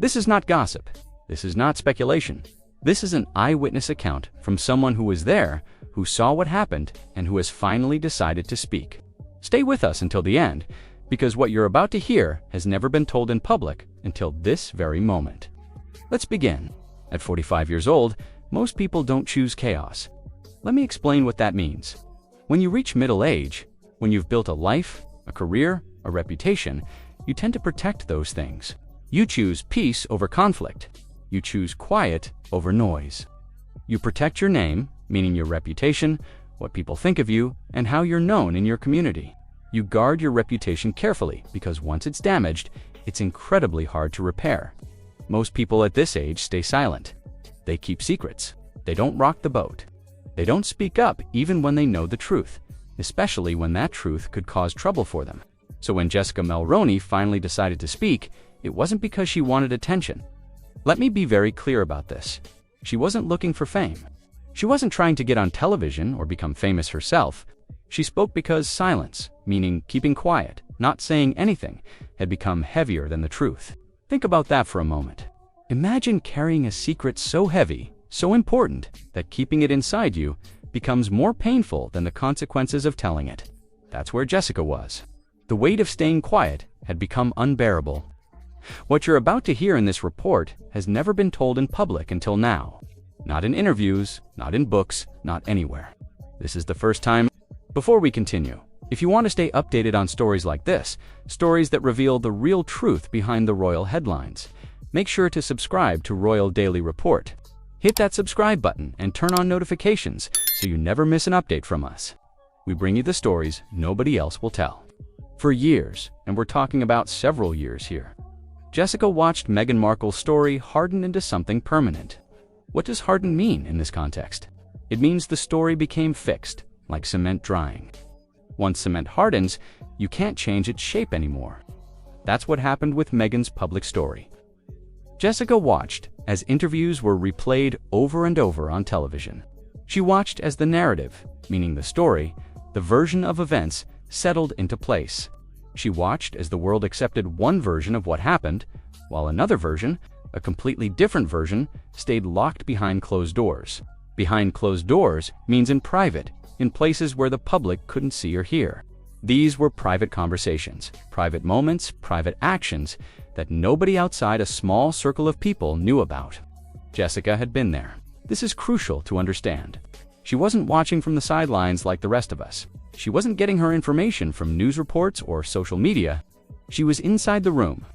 This is not gossip. This is not speculation. This is an eyewitness account from someone who was there, who saw what happened, and who has finally decided to speak. Stay with us until the end, because what you're about to hear has never been told in public until this very moment. Let's begin. At 45 years old, most people don't choose chaos. Let me explain what that means. When you reach middle age, when you've built a life, a career, a reputation, you tend to protect those things. You choose peace over conflict. You choose quiet over noise. You protect your name, meaning your reputation, what people think of you, and how you're known in your community. You guard your reputation carefully because once it's damaged, it's incredibly hard to repair. Most people at this age stay silent. They keep secrets. They don't rock the boat. They don't speak up even when they know the truth, especially when that truth could cause trouble for them. So when Jessica Mulroney finally decided to speak, it wasn't because she wanted attention. Let me be very clear about this. She wasn't looking for fame. She wasn't trying to get on television or become famous herself. She spoke because silence, meaning keeping quiet, not saying anything, had become heavier than the truth. Think about that for a moment. Imagine carrying a secret so heavy, so important, that keeping it inside you becomes more painful than the consequences of telling it. That's where Jessica was. The weight of staying quiet had become unbearable. What you're about to hear in this report has never been told in public until now. Not in interviews, not in books, not anywhere. This is the first time. Before we continue, if you want to stay updated on stories like this, stories that reveal the real truth behind the royal headlines, make sure to subscribe to Royal Daily Report. Hit that subscribe button and turn on notifications so you never miss an update from us. We bring you the stories nobody else will tell. For years, and we're talking about several years here, Jessica watched Meghan Markle's story harden into something permanent. What does harden mean in this context? It means the story became fixed, like cement drying. Once cement hardens, you can't change its shape anymore. That's what happened with Meghan's public story. Jessica watched as interviews were replayed over and over on television. She watched as the narrative, meaning the story, the version of events, settled into place. She watched as the world accepted one version of what happened, while another version, a completely different version, stayed locked behind closed doors. Behind closed doors means in private, in places where the public couldn't see or hear. These were private conversations, private moments, private actions that nobody outside a small circle of people knew about. Jessica had been there. This is crucial to understand. She wasn't watching from the sidelines like the rest of us. She wasn't getting her information from news reports or social media. She was inside the room.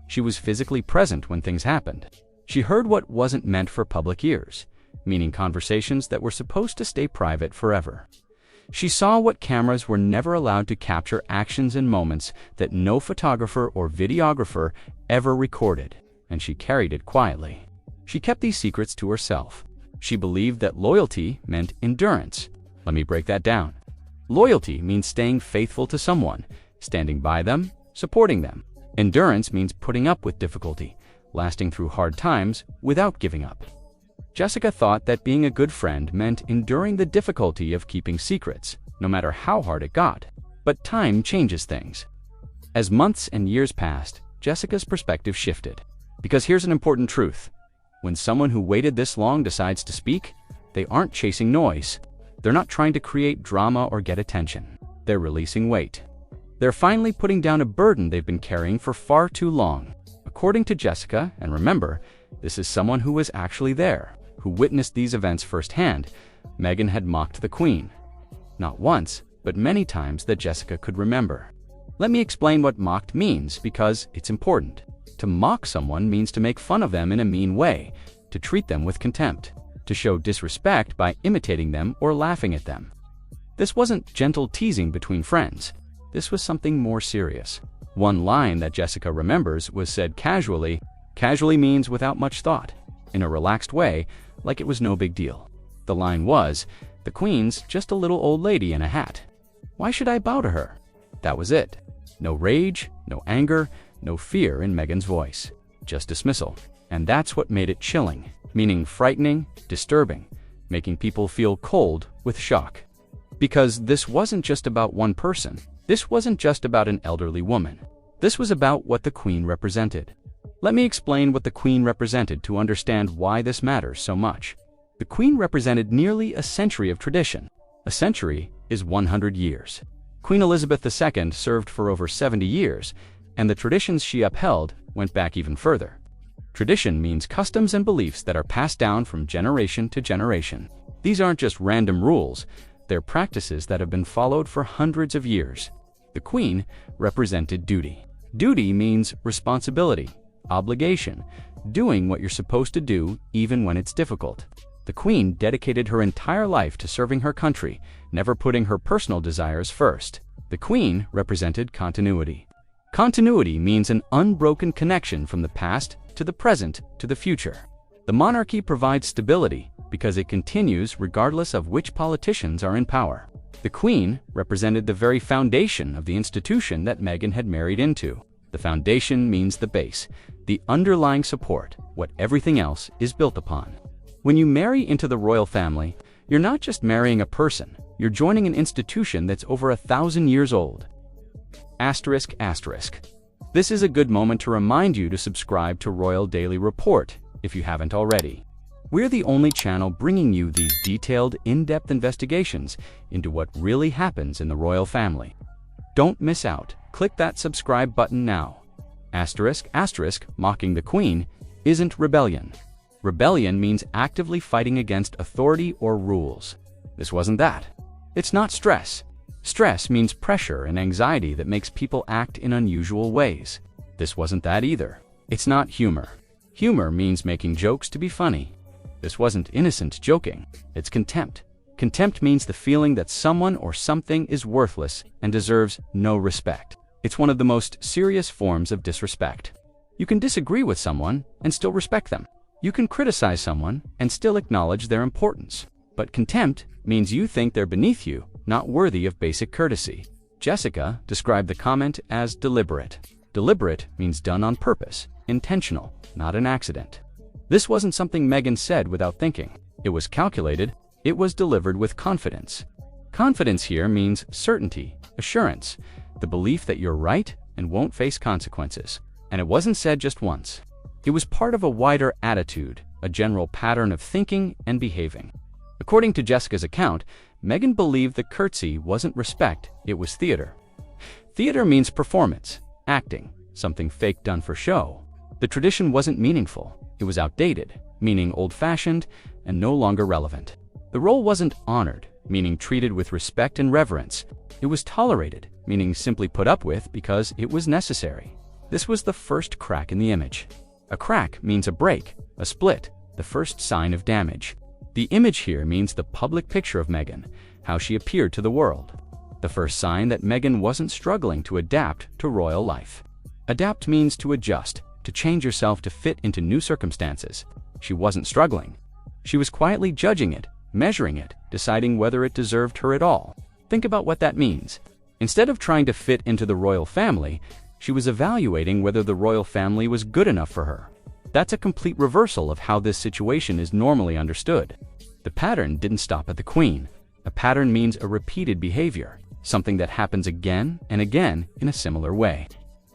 She was physically present when things happened. She heard what wasn't meant for public ears, meaning conversations that were supposed to stay private forever. She saw what cameras were never allowed to capture, actions and moments that no photographer or videographer ever recorded, and she carried it quietly. She kept these secrets to herself. She believed that loyalty meant endurance. Let me break that down. Loyalty means staying faithful to someone, standing by them, supporting them. Endurance means putting up with difficulty, lasting through hard times without giving up. Jessica thought that being a good friend meant enduring the difficulty of keeping secrets, no matter how hard it got. But time changes things. As months and years passed, Jessica's perspective shifted. Because here's an important truth. When someone who waited this long decides to speak, they aren't chasing noise. They're not trying to create drama or get attention. They're releasing weight. They're finally putting down a burden they've been carrying for far too long. According to Jessica, and remember, this is someone who was actually there, who witnessed these events firsthand, Meghan had mocked the Queen. Not once, but many times that Jessica could remember. Let me explain what mocked means because it's important. To mock someone means to make fun of them in a mean way, to treat them with contempt, to show disrespect by imitating them or laughing at them. This wasn't gentle teasing between friends. This was something more serious. One line that Jessica remembers was said casually. Casually means without much thought, in a relaxed way, like it was no big deal. The line was, "The Queen's just a little old lady in a hat. Why should I bow to her?" That was it. No rage, no anger, no fear in Meghan's voice. Just dismissal. And that's what made it chilling, meaning frightening, disturbing, making people feel cold with shock. Because this wasn't just about one person. This wasn't just about an elderly woman. This was about what the Queen represented. Let me explain what the Queen represented to understand why this matters so much. The Queen represented nearly a century of tradition. A century is 100 years. Queen Elizabeth II served for over 70 years, and the traditions she upheld went back even further. Tradition means customs and beliefs that are passed down from generation to generation. These aren't just random rules, they're practices that have been followed for hundreds of years. The Queen represented duty. Duty means responsibility, obligation, doing what you're supposed to do even when it's difficult. The Queen dedicated her entire life to serving her country, never putting her personal desires first. The Queen represented continuity. Continuity means an unbroken connection from the past to the present to the future. The monarchy provides stability because it continues regardless of which politicians are in power. The Queen represented the very foundation of the institution that Meghan had married into. The foundation means the base, the underlying support, what everything else is built upon. When you marry into the royal family, you're not just marrying a person, you're joining an institution that's over 1,000 years old. Asterisk, asterisk. This is a good moment to remind you to subscribe to Royal Daily Report if you haven't already. We're the only channel bringing you these detailed, in-depth investigations into what really happens in the royal family. Don't miss out. Click that subscribe button now. Asterisk, asterisk, mocking the Queen isn't rebellion. Rebellion means actively fighting against authority or rules. This wasn't that. It's not stress. Stress means pressure and anxiety that makes people act in unusual ways. This wasn't that either. It's not humor. Humor means making jokes to be funny. This wasn't innocent joking. It's contempt. Contempt means the feeling that someone or something is worthless and deserves no respect. It's one of the most serious forms of disrespect. You can disagree with someone and still respect them. You can criticize someone and still acknowledge their importance. But contempt means you think they're beneath you, not worthy of basic courtesy. Jessica described the comment as deliberate. Deliberate means done on purpose, intentional, not an accident. This wasn't something Meghan said without thinking. It was calculated. It was delivered with confidence. Confidence here means certainty, assurance, the belief that you're right and won't face consequences. And it wasn't said just once. It was part of a wider attitude, a general pattern of thinking and behaving. According to Jessica's account, Meghan believed the curtsy wasn't respect, it was theater. Theater means performance, acting, something fake done for show. The tradition wasn't meaningful. It was outdated, meaning old-fashioned and no longer relevant. The role wasn't honored, meaning treated with respect and reverence. It was tolerated, meaning simply put up with because it was necessary. This was the first crack in the image. A crack means a break, a split, the first sign of damage. The image here means the public picture of Meghan, how she appeared to the world. The first sign that Meghan wasn't struggling to adapt to royal life. Adapt means to adjust, to change yourself to fit into new circumstances. She wasn't struggling. She was quietly judging it, measuring it, deciding whether it deserved her at all. Think about what that means. Instead of trying to fit into the royal family, she was evaluating whether the royal family was good enough for her. That's a complete reversal of how this situation is normally understood. The pattern didn't stop at the Queen. A pattern means a repeated behavior, something that happens again and again in a similar way.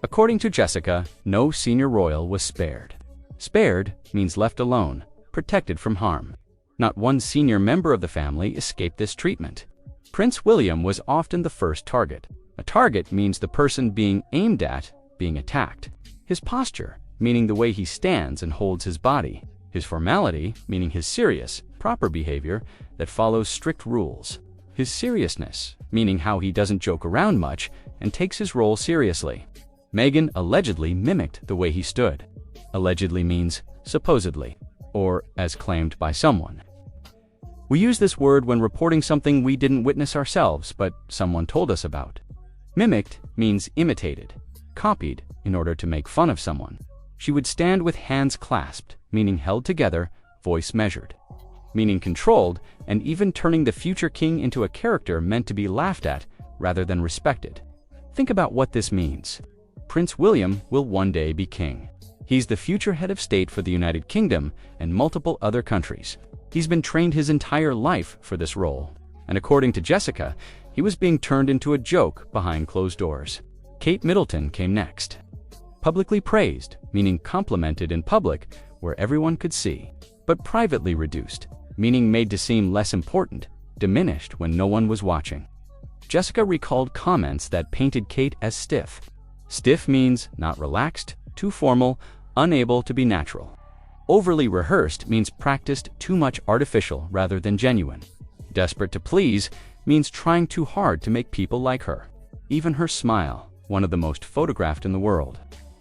According to Jessica, no senior royal was spared. Spared means left alone, protected from harm. Not one senior member of the family escaped this treatment. Prince William was often the first target. A target means the person being aimed at, being attacked. His posture, meaning the way he stands and holds his body. His formality, meaning his serious, proper behavior that follows strict rules. His seriousness, meaning how he doesn't joke around much and takes his role seriously. Meghan allegedly mimicked the way he stood. Allegedly means supposedly, or as claimed by someone. We use this word when reporting something we didn't witness ourselves, but someone told us about. Mimicked means imitated, copied in order to make fun of someone. She would stand with hands clasped, meaning held together, voice measured, meaning controlled, and even turning the future king into a character meant to be laughed at rather than respected. Think about what this means. Prince William will one day be king. He's the future head of state for the United Kingdom and multiple other countries. He's been trained his entire life for this role. And according to Jessica, he was being turned into a joke behind closed doors. Kate Middleton came next. Publicly praised, meaning complimented in public where everyone could see. But privately reduced, meaning made to seem less important, diminished when no one was watching. Jessica recalled comments that painted Kate as stiff. Stiff means not relaxed, too formal, unable to be natural. Overly rehearsed means practiced too much artificial rather than genuine. Desperate to please means trying too hard to make people like her. Even her smile, one of the most photographed in the world,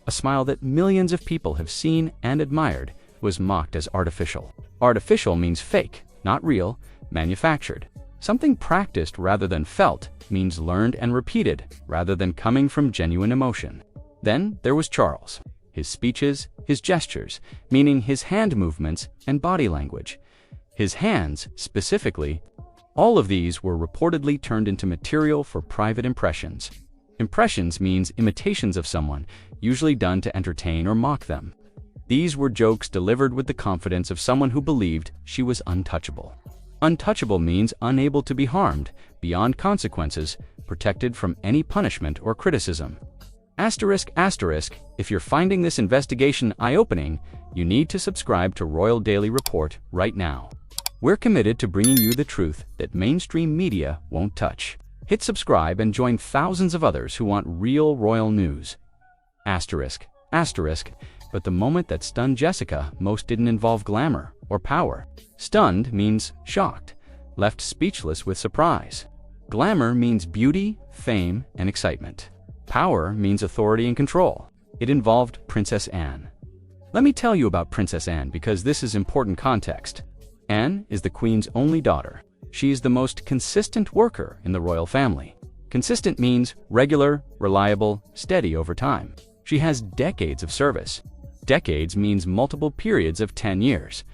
a smile that millions of people have seen and admired, was mocked as artificial. Artificial means fake, not real, manufactured. Something practiced rather than felt means learned and repeated rather than coming from genuine emotion. Then there was Charles. His speeches, his gestures, meaning his hand movements and body language. His hands, specifically, all of these were reportedly turned into material for private impressions. Impressions means imitations of someone, usually done to entertain or mock them. These were jokes delivered with the confidence of someone who believed she was untouchable. Untouchable means unable to be harmed, beyond consequences, protected from any punishment or criticism. Asterisk, asterisk, if you're finding this investigation eye-opening, you need to subscribe to Royal Daily Report right now. We're committed to bringing you the truth that mainstream media won't touch. Hit subscribe and join thousands of others who want real royal news. Asterisk, asterisk, but the moment that stunned Jessica most didn't involve glamour or power. Stunned means shocked, left speechless with surprise. Glamour means beauty, fame, and excitement. Power means authority and control. It involved Princess Anne. Let me tell you about Princess Anne because this is important context. Anne is the Queen's only daughter. She is the most consistent worker in the royal family. Consistent means regular, reliable, steady over time. She has decades of service. Decades means multiple periods of 10 years.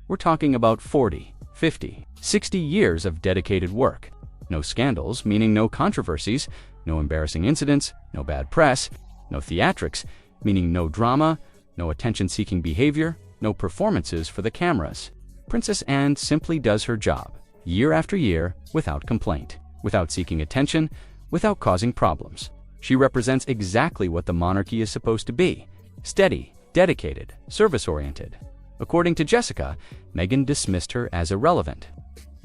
We're talking about 40, 50, 60 years of dedicated work. No scandals, meaning no controversies, no embarrassing incidents, no bad press, no theatrics, meaning no drama, no attention-seeking behavior, no performances for the cameras. Princess Anne simply does her job, year after year, without complaint, without seeking attention, without causing problems. She represents exactly what the monarchy is supposed to be: steady, dedicated, service-oriented. According to Jessica, Meghan dismissed her as irrelevant.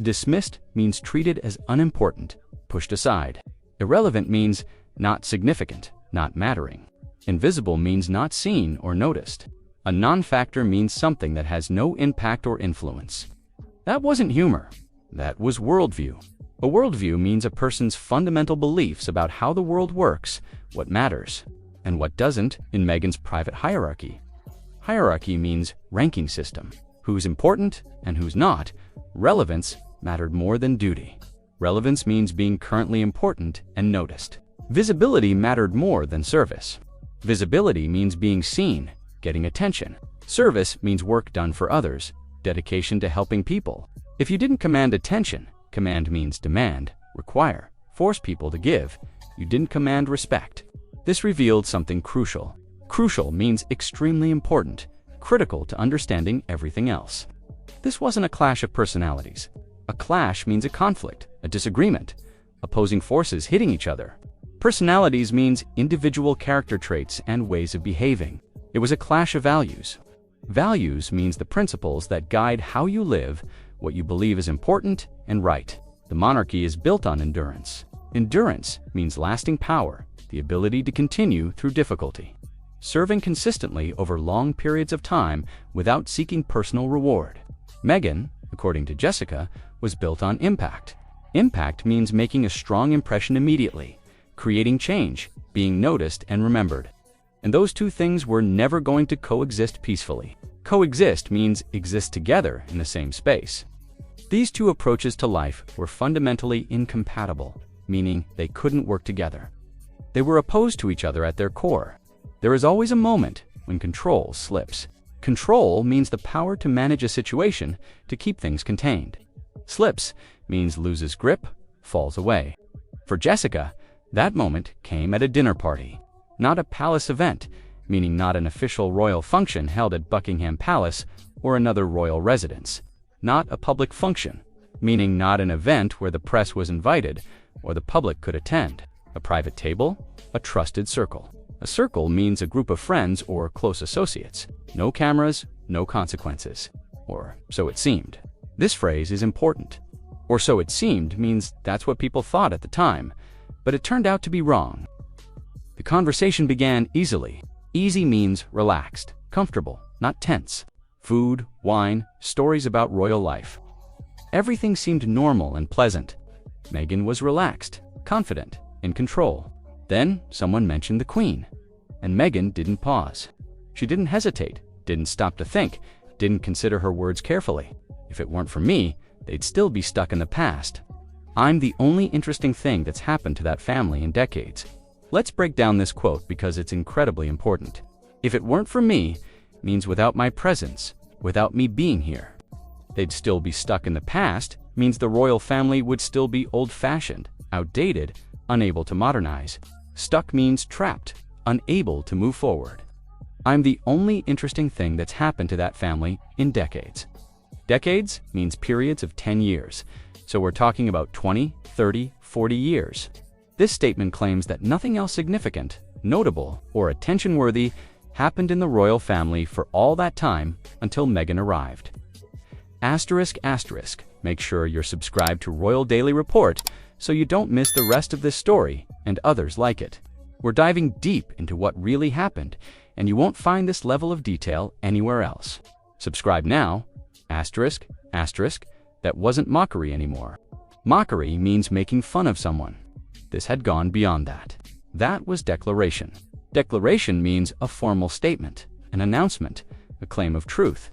Dismissed means treated as unimportant, pushed aside. Irrelevant means not significant, not mattering. Invisible means not seen or noticed. A non-factor means something that has no impact or influence. That wasn't humor. That was worldview. A worldview means a person's fundamental beliefs about how the world works, what matters, and what doesn't in Meghan's private hierarchy. Hierarchy means ranking system. Who's important and who's not. Relevance mattered more than duty. Relevance means being currently important and noticed. Visibility mattered more than service. Visibility means being seen, getting attention. Service means work done for others, dedication to helping people. If you didn't command attention, command means demand, require, force people to give. You didn't command respect. This revealed something crucial. Crucial means extremely important, critical to understanding everything else. This wasn't a clash of personalities. A clash means a conflict, a disagreement, opposing forces hitting each other. Personalities means individual character traits and ways of behaving. It was a clash of values. Values means the principles that guide how you live, what you believe is important and right. The monarchy is built on endurance. Endurance means lasting power, the ability to continue through difficulty. Serving consistently over long periods of time without seeking personal reward. Meghan, according to Jessica, was built on impact. Impact means making a strong impression immediately, creating change, being noticed and remembered. And those two things were never going to coexist peacefully. Coexist means exist together in the same space. These two approaches to life were fundamentally incompatible, meaning they couldn't work together. They were opposed to each other at their core. There is always a moment when control slips. Control means the power to manage a situation to keep things contained. Slips means loses grip, falls away. For Jessica, that moment came at a dinner party. Not a palace event, meaning not an official royal function held at Buckingham Palace or another royal residence. Not a public function, meaning not an event where the press was invited or the public could attend. A private table, a trusted circle. A circle means a group of friends or close associates. No cameras, no consequences. Or so it seemed. This phrase is important. Or so it seemed means that's what people thought at the time, but it turned out to be wrong. The conversation began easily. Easy means relaxed, comfortable, not tense. Food, wine, stories about royal life. Everything seemed normal and pleasant. Meghan was relaxed, confident, in control. Then someone mentioned the Queen, and Meghan didn't pause. She didn't hesitate, didn't stop to think, didn't consider her words carefully. If it weren't for me, they'd still be stuck in the past. I'm the only interesting thing that's happened to that family in decades. Let's break down this quote because it's incredibly important. If it weren't for me means without my presence, without me being here. They'd still be stuck in the past means the royal family would still be old-fashioned, outdated, unable to modernize. Stuck means trapped, unable to move forward. I'm the only interesting thing that's happened to that family in decades. Decades means periods of 10 years, so we're talking about 20, 30, 40 years. This statement claims that nothing else significant, notable, or attention-worthy happened in the royal family for all that time until Meghan arrived. Asterisk, asterisk. Make sure you're subscribed to Royal Daily Report so you don't miss the rest of this story and others like it. We're diving deep into what really happened, and you won't find this level of detail anywhere else. Subscribe now. Asterisk, asterisk. That wasn't mockery anymore. Mockery means making fun of someone. This had gone beyond that. That was declaration. Declaration means a formal statement, an announcement, a claim of truth.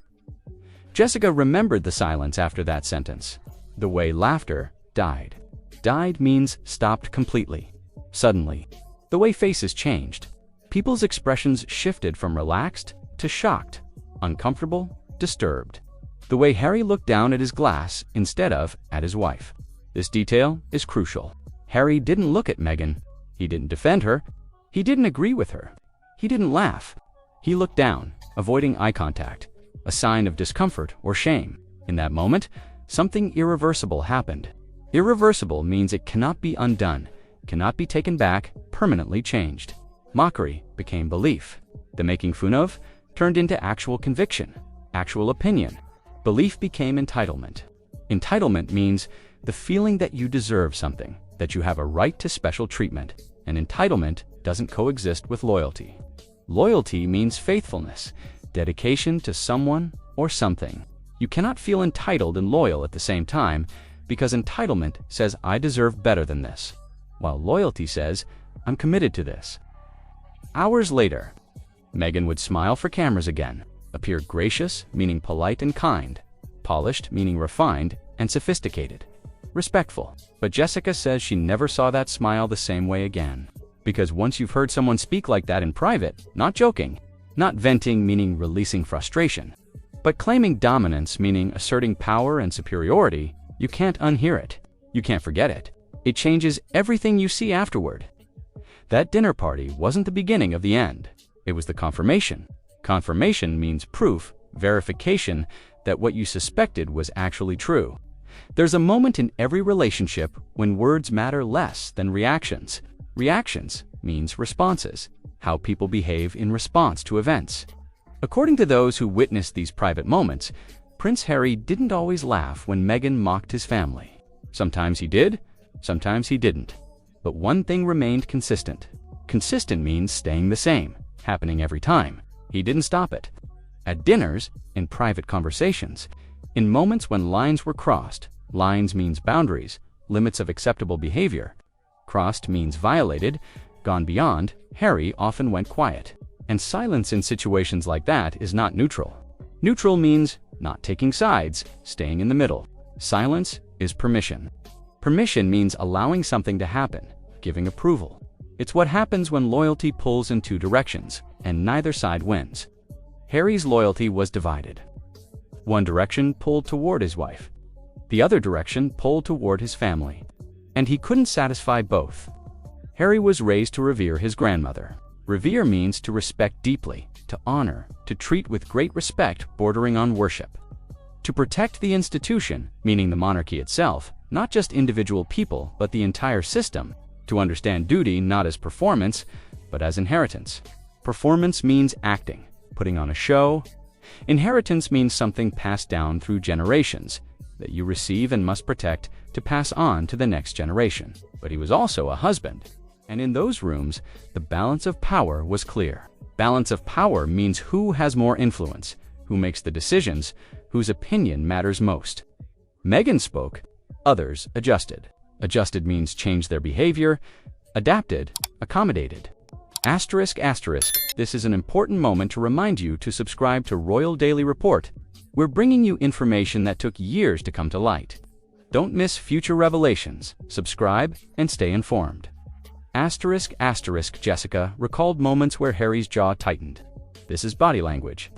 Jessica remembered the silence after that sentence. The way laughter died. Died means stopped completely. Suddenly. The way faces changed. People's expressions shifted from relaxed to shocked, uncomfortable, disturbed. The way Harry looked down at his glass instead of at his wife. This detail is crucial. Harry didn't look at Meghan. He didn't defend her. He didn't agree with her. He didn't laugh. He looked down, avoiding eye contact, a sign of discomfort or shame. In that moment, something irreversible happened. Irreversible means it cannot be undone, cannot be taken back, permanently changed. Mockery became belief. The making fun of turned into actual conviction, actual opinion. Belief became entitlement. Entitlement means the feeling that you deserve something, that you have a right to special treatment. And entitlement doesn't coexist with loyalty. Loyalty means faithfulness, dedication to someone or something. You cannot feel entitled and loyal at the same time because entitlement says I deserve better than this, while loyalty says I'm committed to this. Hours later, Meghan would smile for cameras again, appear gracious, meaning polite and kind, polished, meaning refined and sophisticated, respectful. But Jessica says she never saw that smile the same way again. Because once you've heard someone speak like that in private, not joking, not venting meaning releasing frustration, but claiming dominance meaning asserting power and superiority, you can't unhear it. You can't forget it. It changes everything you see afterward. That dinner party wasn't the beginning of the end. It was the confirmation. Confirmation means proof, verification that what you suspected was actually true. There's a moment in every relationship when words matter less than reactions. Reactions means responses, how people behave in response to events. According to those who witnessed these private moments, Prince Harry didn't always laugh when Meghan mocked his family. Sometimes he did, sometimes he didn't. But one thing remained consistent. Consistent means staying the same, happening every time. He didn't stop it. At dinners, in private conversations, in moments when lines were crossed. Lines means boundaries, limits of acceptable behavior. Crossed means violated, gone beyond. Harry often went quiet. And silence in situations like that is not neutral. Neutral means not taking sides, staying in the middle. Silence is permission. Permission means allowing something to happen, giving approval. It's what happens when loyalty pulls in two directions, and neither side wins. Harry's loyalty was divided. One direction pulled toward his wife. The other direction pulled toward his family. And he couldn't satisfy both. Harry was raised to revere his grandmother. Revere means to respect deeply, to honor, to treat with great respect bordering on worship. To protect the institution, meaning the monarchy itself, not just individual people, but the entire system. To understand duty not as performance, but as inheritance. Performance means acting, putting on a show. Inheritance means something passed down through generations that you receive and must protect to pass on to the next generation. But he was also a husband. And in those rooms, the balance of power was clear. Balance of power means who has more influence, who makes the decisions, whose opinion matters most. Meghan spoke, others adjusted. Adjusted means changed their behavior, adapted, accommodated. Asterisk, asterisk. This is an important moment to remind you to subscribe to Royal Daily Report. We're bringing you information that took years to come to light. Don't miss future revelations. Subscribe and stay informed. Asterisk, asterisk. Jessica recalled moments where Harry's jaw tightened. This is body language.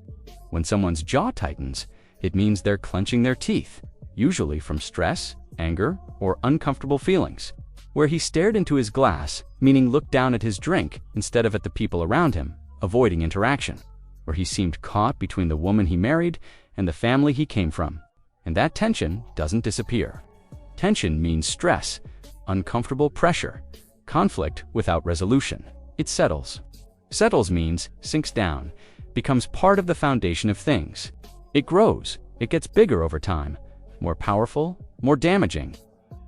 When someone's jaw tightens, it means they're clenching their teeth, usually from stress, anger, or uncomfortable feelings. Where he stared into his glass, meaning looked down at his drink instead of at the people around him, avoiding interaction. Where he seemed caught between the woman he married and the family he came from. And that tension doesn't disappear. Tension means stress, uncomfortable pressure, conflict without resolution. It settles. Settles means sinks down, becomes part of the foundation of things. It grows, it gets bigger over time, more powerful, more damaging.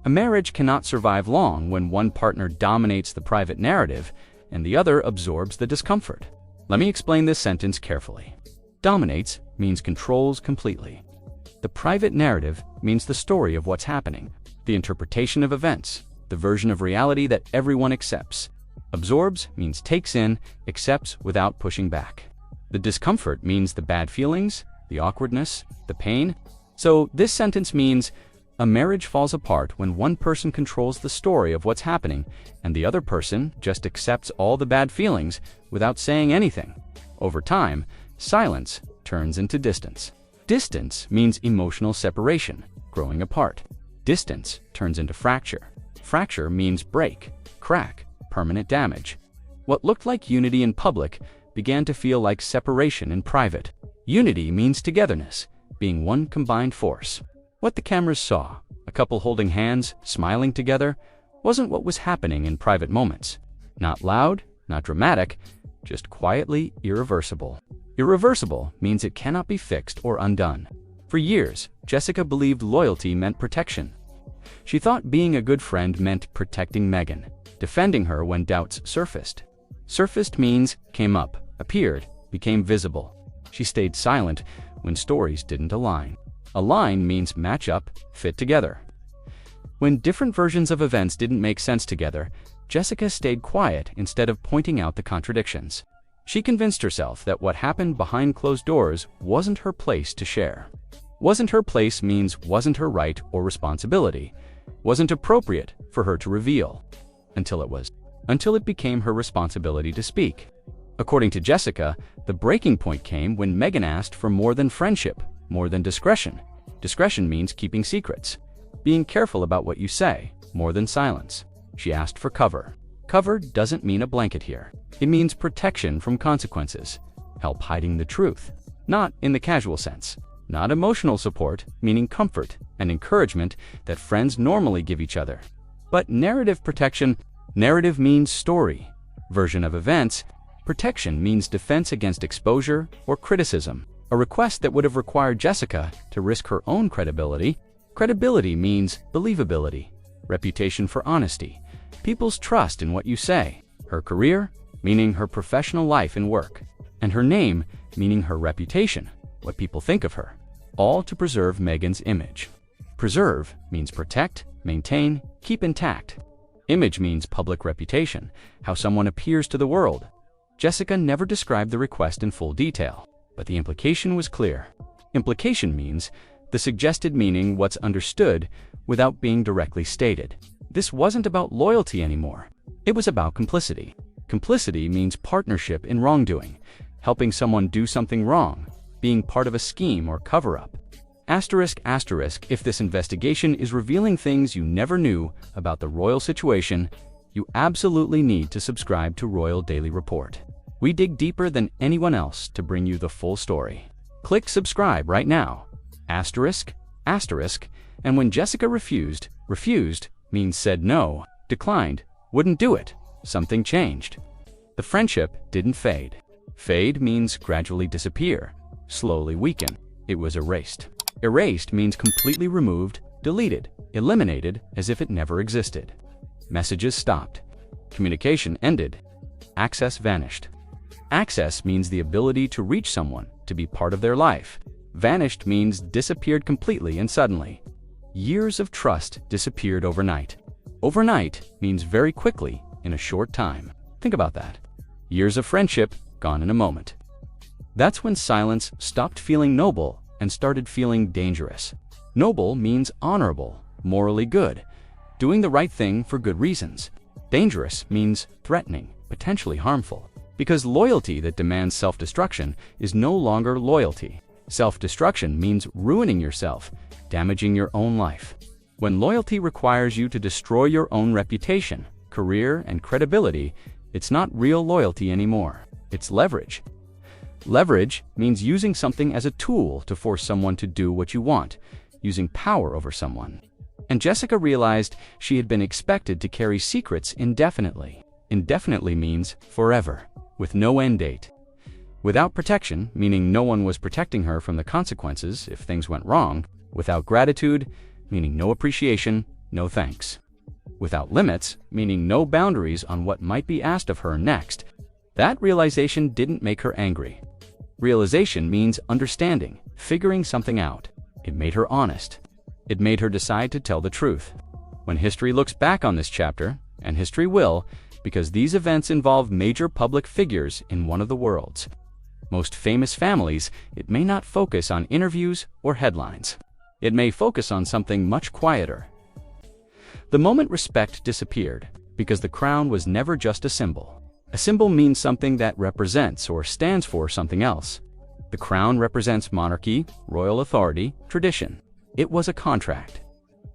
A marriage cannot survive long when one partner dominates the private narrative and the other absorbs the discomfort. Let me explain this sentence carefully. Dominates means controls completely. The private narrative means the story of what's happening, the interpretation of events, the version of reality that everyone accepts. Absorbs means takes in, accepts without pushing back. The discomfort means the bad feelings, the awkwardness, the pain. So this sentence means a marriage falls apart when one person controls the story of what's happening and the other person just accepts all the bad feelings without saying anything. Over time, silence turns into distance. Distance means emotional separation, growing apart. Distance turns into fracture. Fracture means break, crack, permanent damage. What looked like unity in public began to feel like separation in private. Unity means togetherness, being one combined force. What the cameras saw, a couple holding hands, smiling together, wasn't what was happening in private moments. Not loud, not dramatic, just quietly irreversible. Irreversible means it cannot be fixed or undone. For years, Jessica believed loyalty meant protection. She thought being a good friend meant protecting Meghan, defending her when doubts surfaced. Surfaced means came up, appeared, became visible. She stayed silent when stories didn't align. Align means match up, fit together. When different versions of events didn't make sense together, Jessica stayed quiet instead of pointing out the contradictions. She convinced herself that what happened behind closed doors wasn't her place to share. Wasn't her place means wasn't her right or responsibility, wasn't appropriate for her to reveal. Until it was. Until it became her responsibility to speak. According to Jessica, the breaking point came when Meghan asked for more than friendship, more than discretion. Discretion means keeping secrets, being careful about what you say, more than silence. She asked for cover. Cover doesn't mean a blanket here. It means protection from consequences, help hiding the truth, not in the casual sense. Not emotional support, meaning comfort and encouragement that friends normally give each other. But narrative protection, narrative means story, version of events. Protection means defense against exposure or criticism, a request that would have required Jessica to risk her own credibility. Credibility means believability, reputation for honesty, people's trust in what you say, her career, meaning her professional life and work, and her name, meaning her reputation, what people think of her, all to preserve Meghan's image. Preserve means protect, maintain, keep intact. Image means public reputation, how someone appears to the world. Jessica never described the request in full detail, but the implication was clear. Implication means the suggested meaning, what's understood without being directly stated. This wasn't about loyalty anymore. It was about complicity. Complicity means partnership in wrongdoing, helping someone do something wrong, being part of a scheme or cover-up. Asterisk, asterisk, if this investigation is revealing things you never knew about the royal situation, you absolutely need to subscribe to Royal Daily Report. We dig deeper than anyone else to bring you the full story. Click subscribe right now. Asterisk, asterisk, and when Jessica refused means said no, declined, wouldn't do it, something changed. The friendship didn't fade. Fade means gradually disappear, slowly weaken. It was erased. Erased means completely removed, deleted, eliminated as if it never existed. Messages stopped. Communication ended. Access vanished. Access means the ability to reach someone, to be part of their life. Vanished means disappeared completely and suddenly. Years of trust disappeared overnight. Overnight means very quickly, in a short time. Think about that. Years of friendship gone in a moment. That's when silence stopped feeling noble and started feeling dangerous. Noble means honorable, morally good, doing the right thing for good reasons. Dangerous means threatening, potentially harmful. Because loyalty that demands self-destruction is no longer loyalty. Self-destruction means ruining yourself, damaging your own life. When loyalty requires you to destroy your own reputation, career, and credibility, it's not real loyalty anymore. It's leverage. Leverage means using something as a tool to force someone to do what you want, using power over someone. And Jessica realized she had been expected to carry secrets indefinitely. Indefinitely means forever, with no end date. Without protection, meaning no one was protecting her from the consequences if things went wrong. Without gratitude, meaning no appreciation, no thanks. Without limits, meaning no boundaries on what might be asked of her next. That realization didn't make her angry. Realization means understanding, figuring something out. It made her honest. It made her decide to tell the truth. When history looks back on this chapter, and history will, because these events involve major public figures in one of the world's most famous families, it may not focus on interviews or headlines. It may focus on something much quieter. The moment respect disappeared, because the crown was never just a symbol. A symbol means something that represents or stands for something else. The crown represents monarchy, royal authority, tradition. It was a contract.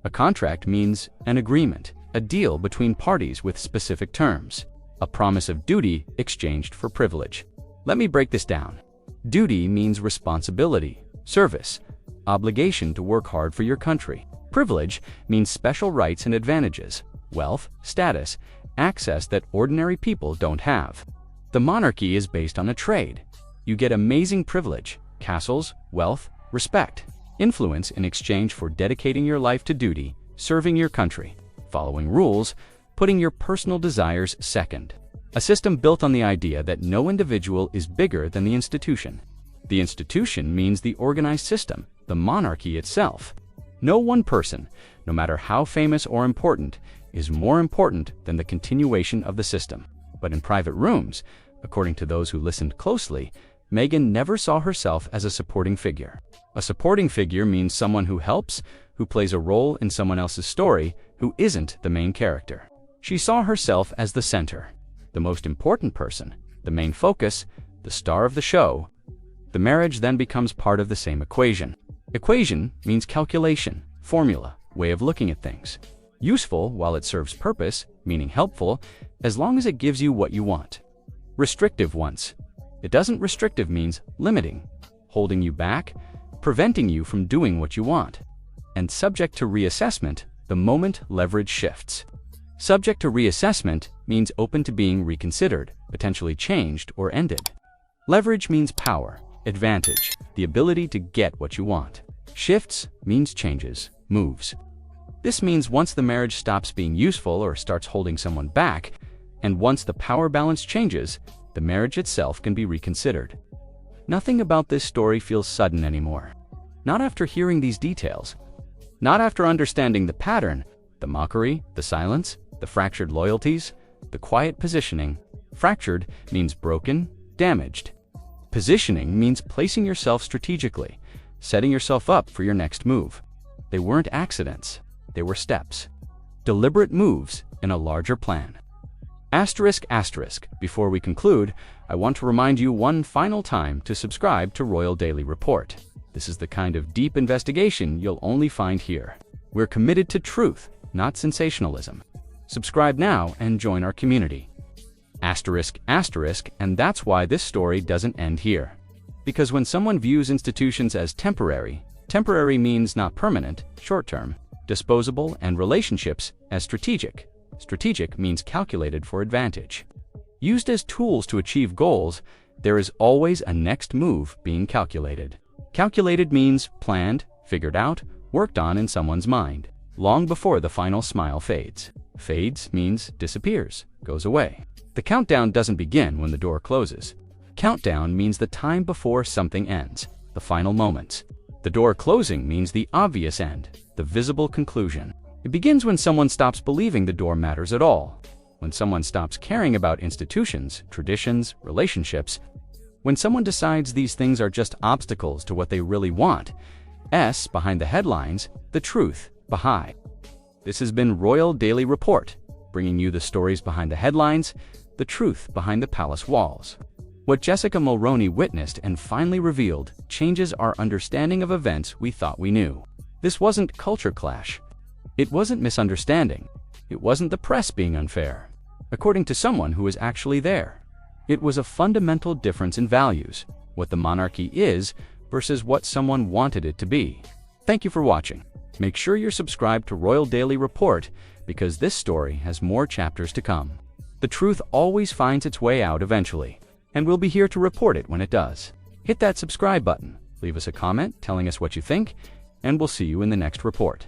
A contract means an agreement, a deal between parties with specific terms, a promise of duty exchanged for privilege. Let me break this down. Duty means responsibility, service, obligation to work hard for your country. Privilege means special rights and advantages, wealth, status, access that ordinary people don't have. The monarchy is based on a trade. You get amazing privilege, castles, wealth, respect, influence in exchange for dedicating your life to duty, serving your country, following rules, putting your personal desires second. A system built on the idea that no individual is bigger than the institution. The institution means the organized system, the monarchy itself. No one person, no matter how famous or important, is more important than the continuation of the system. But in private rooms, according to those who listened closely, Meghan never saw herself as a supporting figure. A supporting figure means someone who helps, who plays a role in someone else's story, who isn't the main character. She saw herself as the center, the most important person, the main focus, the star of the show. The marriage then becomes part of the same equation. Equation means calculation, formula, way of looking at things. Useful while it serves purpose, meaning helpful, as long as it gives you what you want. Restrictive once. It doesn't. Restrictive means limiting, holding you back, preventing you from doing what you want. And subject to reassessment the moment leverage shifts. Subject to reassessment means open to being reconsidered, potentially changed or ended. Leverage means power, advantage, the ability to get what you want. Shifts means changes, moves. This means once the marriage stops being useful or starts holding someone back, and once the power balance changes, the marriage itself can be reconsidered. Nothing about this story feels sudden anymore. Not after hearing these details. Not after understanding the pattern, the mockery, the silence, the fractured loyalties, the quiet positioning. Fractured means broken, damaged. Positioning means placing yourself strategically, setting yourself up for your next move. They weren't accidents, they were steps. Deliberate moves in a larger plan. Asterisk, asterisk. Before we conclude, I want to remind you one final time to subscribe to Royal Daily Report. This is the kind of deep investigation you'll only find here. We're committed to truth, not sensationalism. Subscribe now and join our community. Asterisk, asterisk, and that's why this story doesn't end here. Because when someone views institutions as temporary, temporary means not permanent, short-term, disposable, and relationships as strategic. Strategic means calculated for advantage. Used as tools to achieve goals, there is always a next move being calculated. Calculated means planned, figured out, worked on in someone's mind, long before the final smile fades. Fades means disappears, goes away. The countdown doesn't begin when the door closes. Countdown means the time before something ends, the final moments. The door closing means the obvious end, the visible conclusion. It begins when someone stops believing the door matters at all, when someone stops caring about institutions, traditions, relationships, when someone decides these things are just obstacles to what they really want. Behind the headlines, the truth behind. This has been Royal Daily Report, bringing you the stories behind the headlines, the truth behind the palace walls. What Jessica Mulroney witnessed and finally revealed changes our understanding of events we thought we knew. This wasn't culture clash. It wasn't misunderstanding. It wasn't the press being unfair. According to someone who was actually there, it was a fundamental difference in values, what the monarchy is versus what someone wanted it to be. Thank you for watching. Make sure you're subscribed to Royal Daily Report because this story has more chapters to come. The truth always finds its way out eventually, and we'll be here to report it when it does. Hit that subscribe button, leave us a comment telling us what you think, and we'll see you in the next report.